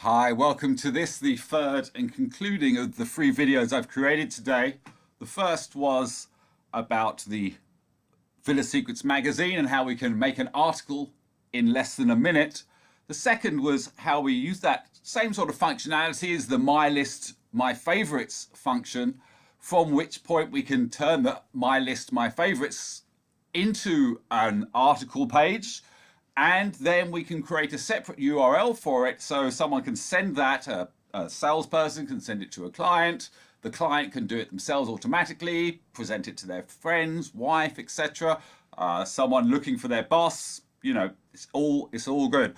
Hi, welcome to this, the third and concluding of the 3 videos I've created today. The first was about the Villa Secrets magazine and how we can make an article in less than a minute. The second was how we use that same sort of functionality as the My List, My Favorites function, from which point we can turn the My List, My Favorites into an article page, and then we can create a separate URL for it so someone can send that, a salesperson can send it to a client, the client can do it themselves automatically, present it to their friends, wife, etc. Someone looking for their boss, it's all good.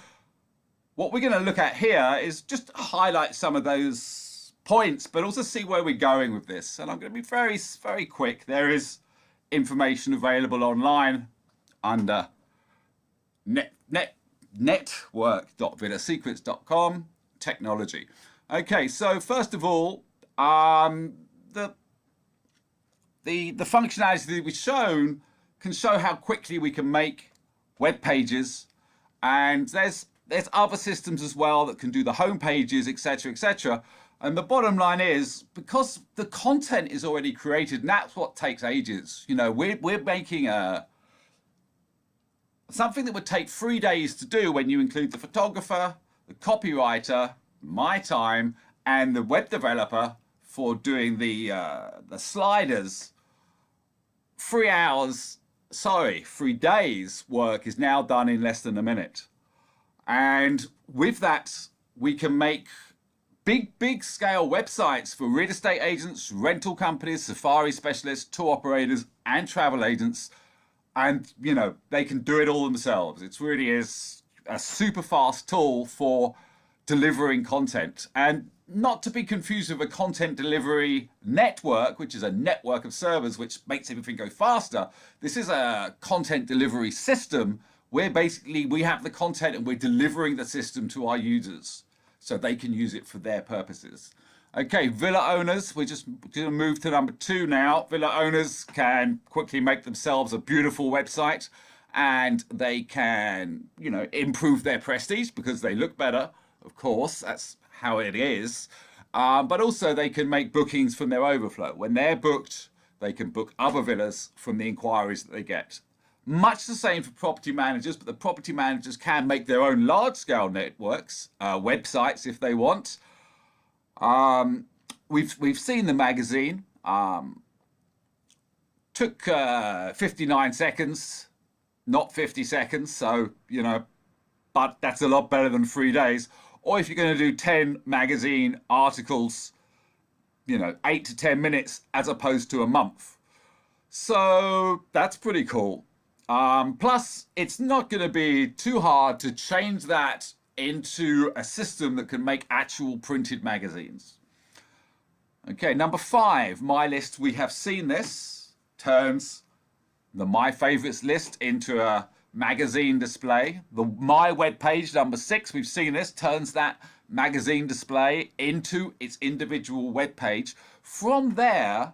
What we're going to look at here is just highlight some of those points, but also see where we're going with this. And I'm going to be very, very quick. There is information available online under network.villasecrets.com technology. Okay, so first of all, the functionality that we've shown can show how quickly we can make web pages, and there's other systems as well that can do the home pages, etc., etc. And the bottom line is, because the content is already created, and that's what takes ages. We're making something that would take 3 days to do when you include the photographer, the copywriter, my time, and the web developer for doing the sliders. 3 days work is now done in less than a minute. And with that, we can make big scale websites for real estate agents, rental companies, safari specialists, tour operators, and travel agents. And, they can do it all themselves. It really is a super fast tool for delivering content. And not to be confused with a content delivery network, which is a network of servers which makes everything go faster. This is a content delivery system where basically we have the content and we're delivering the system to our users so they can use it for their purposes. Okay, villa owners, we're just going to move to number 2 now. Villa owners can quickly make themselves a beautiful website, and they can, improve their prestige because they look better. Of course, that's how it is. But also they can make bookings from their overflow. When they're booked, they can book other villas from the inquiries that they get. Much the same for property managers, but the property managers can make their own large-scale networks, websites if they want. We've seen the magazine. Took 59 seconds, not 50 seconds. So, but that's a lot better than 3 days. Or if you're going to do 10 magazine articles, 8 to 10 minutes as opposed to a month. So that's pretty cool. Plus, it's not going to be too hard to change that into a system that can make actual printed magazines. Okay, number 5, My List. We have seen this. Turns the My Favorites list into a magazine display. The My Web Page, number 6, we've seen this. Turns that magazine display into its individual web page. From there,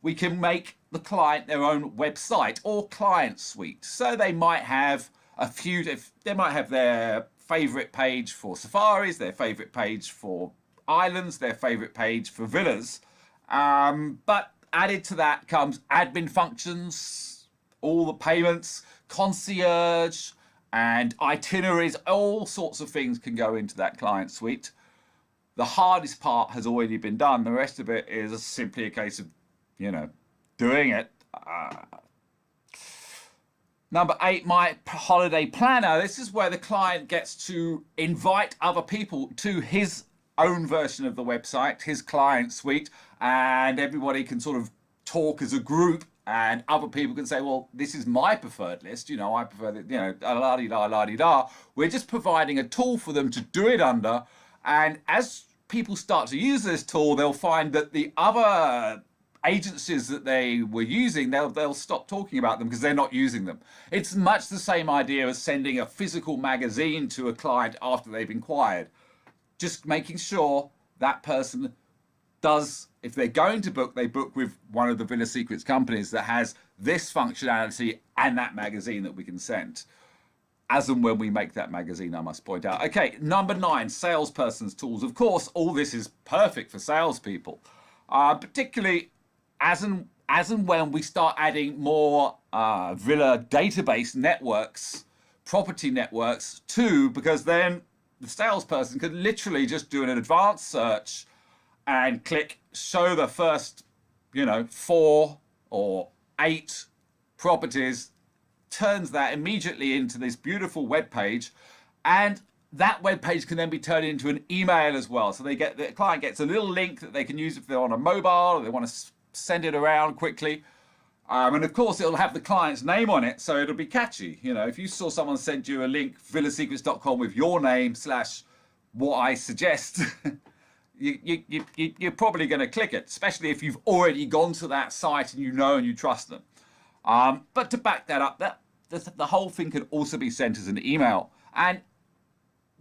we can make the client their own website or client suite. So they might have they might have their favorite page for safaris, their favorite page for islands, their favorite page for villas. But added to that comes admin functions, all the payments, concierge, and itineraries. All sorts of things can go into that client suite. The hardest part has already been done. The rest of it is simply a case of, doing it. Number 8, My Holiday Planner. This is where the client gets to invite other people to his own version of the website, his client suite, and everybody can sort of talk as a group, and other people can say, well, this is my preferred list. I prefer that, la-di-da. We're just providing a tool for them to do it under, and as people start to use this tool, they'll find that the other agencies that they were using, they'll stop talking about them because they're not using them. It's much the same idea as sending a physical magazine to a client after they've inquired. Just making sure that person does, if they're going to book, they book with one of the Villa Secrets companies that has this functionality and that magazine that we can send. as and when we make that magazine, I must point out. Okay, number 9, salesperson's tools. Of course, all this is perfect for salespeople, particularly as and when we start adding more villa database networks, property networks too, because then the salesperson could literally just do an advanced search and click show the first, 4 or 8 properties, turns that immediately into this beautiful web page, and that web page can then be turned into an email as well. So the client gets a little link that they can use if they're on a mobile or they want to send it around quickly. And of course, it'll have the client's name on it, so it'll be catchy. If you saw someone send you a link, villasecrets.com, with your name / what I suggest, you're probably going to click it, especially if you've already gone to that site and and you trust them. But to back that up, the whole thing can also be sent as an email. And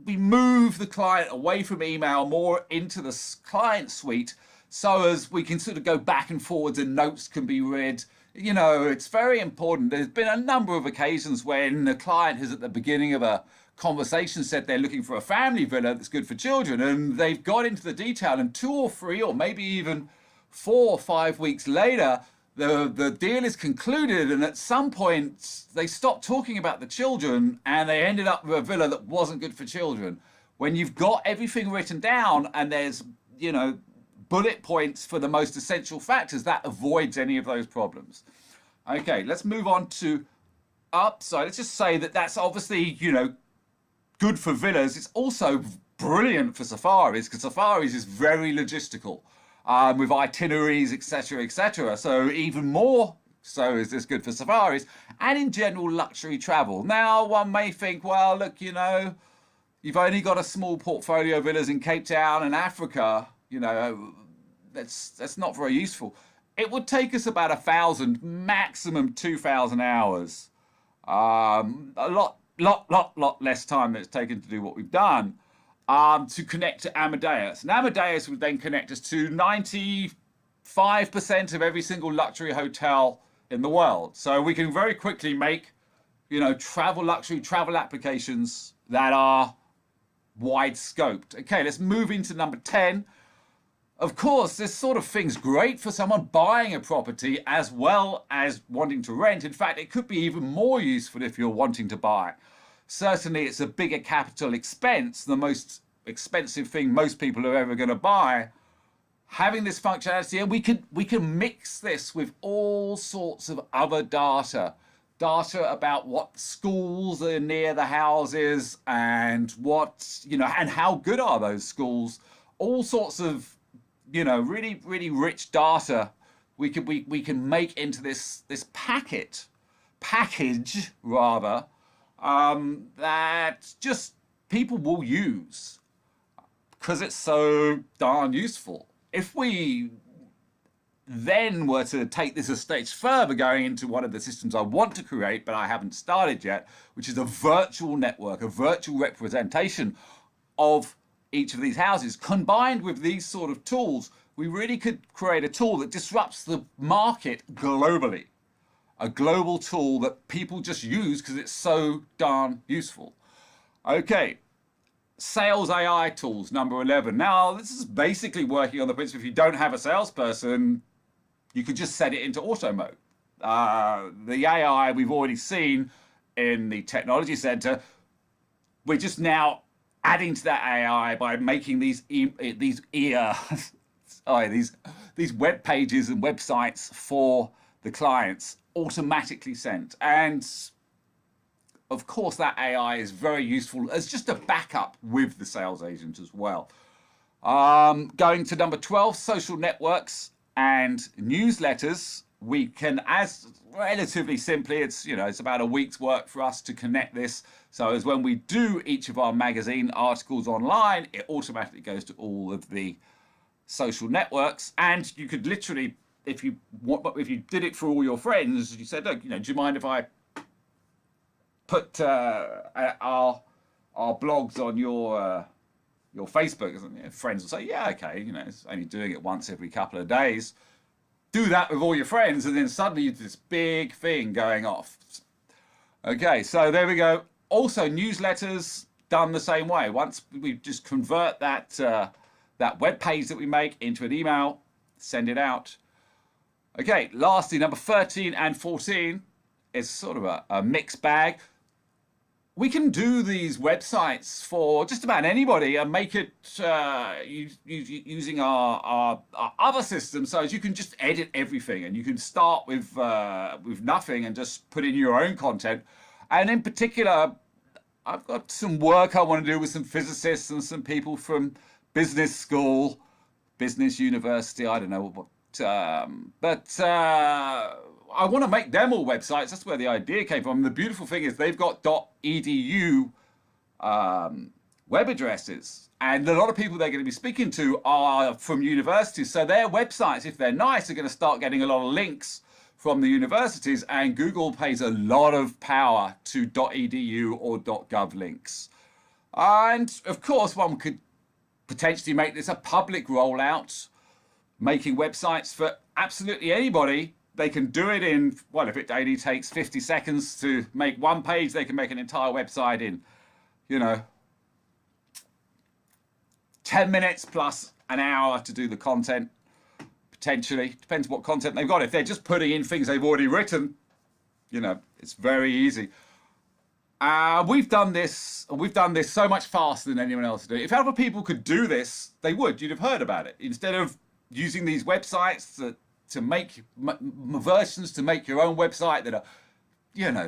we move the client away from email more into the client suite, so as we can sort of go back and forwards and notes can be read. It's very important. There's been a number of occasions when the client has, at the beginning of a conversation, said they're looking for a family villa that's good for children, and they've got into the detail, and 2 or 3 or maybe even 4 or 5 weeks later, the deal is concluded, and at some point they stopped talking about the children and they ended up with a villa that wasn't good for children. When you've got everything written down and there's, bullet points for the most essential factors, that avoids any of those problems. Okay, let's move on to upside. Let's just say that that's obviously, good for villas. It's also brilliant for safaris, because safaris is very logistical, with itineraries, etc., etc. So even more so is this good for safaris and in general luxury travel. Now, one may think, well, look, you've only got a small portfolio of villas in Cape Town and Africa. That's not very useful. It would take us about 1,000, maximum 2,000 hours. A lot less time than it's taken to do what we've done, to connect to Amadeus. And Amadeus would then connect us to 95% of every single luxury hotel in the world. So we can very quickly make, luxury travel applications that are wide scoped. Okay, let's move into number 10. Of course, this sort of thing's great for someone buying a property as well as wanting to rent. In fact, it could be even more useful if you're wanting to buy. Certainly, it's a bigger capital expense, the most expensive thing most people are ever going to buy. Having this functionality, and we can mix this with all sorts of other data about what schools are near the houses and and how good are those schools. All sorts of really, really rich data we can make into this package rather, that just people will use because it's so darn useful. If we then were to take this a stage further, going into one of the systems I want to create but I haven't started yet, which is a virtual network, a virtual representation of each of these houses, combined with these sort of tools, we really could create a tool that disrupts the market globally. A global tool that people just use because it's so darn useful. Okay, sales AI tools, number 11. Now, this is basically working on the principle, if you don't have a salesperson, you could just set it into auto mode. The AI we've already seen in the technology center, we're just now adding to that AI by making these web pages and websites for the clients automatically sent. And of course, that AI is very useful as just a backup with the sales agent as well. Going to number 12, social networks and newsletters. We can, as relatively simply, it's about a week's work for us to connect this. So as when we do each of our magazine articles online, it automatically goes to all of the social networks. And you could literally, if you did it for all your friends, you said, look, do you mind if I put our blogs on your Facebook? Friends will say, yeah, okay, it's only doing it once every couple of days. Do that with all your friends, and then suddenly there's this big thing going off. Okay, so there we go. Also, newsletters done the same way. Once we just convert that web page that we make into an email, send it out. Okay, lastly, number 13 and 14 is sort of a mixed bag. We can do these websites for just about anybody and make it using our other systems. So as you can just edit everything, and you can start with nothing and just put in your own content. And in particular, I've got some work I want to do with some physicists and some people from business school, business university. I don't know but I want to make them all websites. That's where the idea came from. And the beautiful thing is they've got .edu web addresses, and a lot of people they're going to be speaking to are from universities. So their websites, if they're nice, are going to start getting a lot of links from the universities, and Google pays a lot of power to .edu or .gov links. And of course, one could potentially make this a public rollout, making websites for absolutely anybody. They can do it in, well, if it only takes 50 seconds to make one page, they can make an entire website in, 10 minutes plus an hour to do the content, potentially. Depends what content they've got. If they're just putting in things they've already written, it's very easy. We've done this so much faster than anyone else did. If other people could do this, they would. You'd have heard about it. Instead of using these websites to make versions to make your own website that are,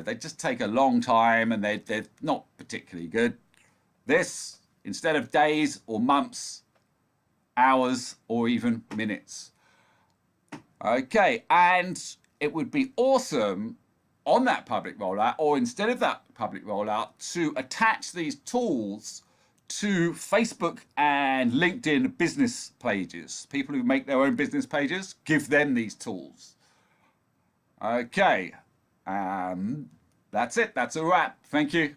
they just take a long time and they're not particularly good. This, instead of days or months, hours or even minutes. Okay, and it would be awesome on that public rollout, or instead of that public rollout, to attach these tools to Facebook and LinkedIn business pages. People who make their own business pages, give them these tools. Okay, that's it. That's a wrap. Thank you.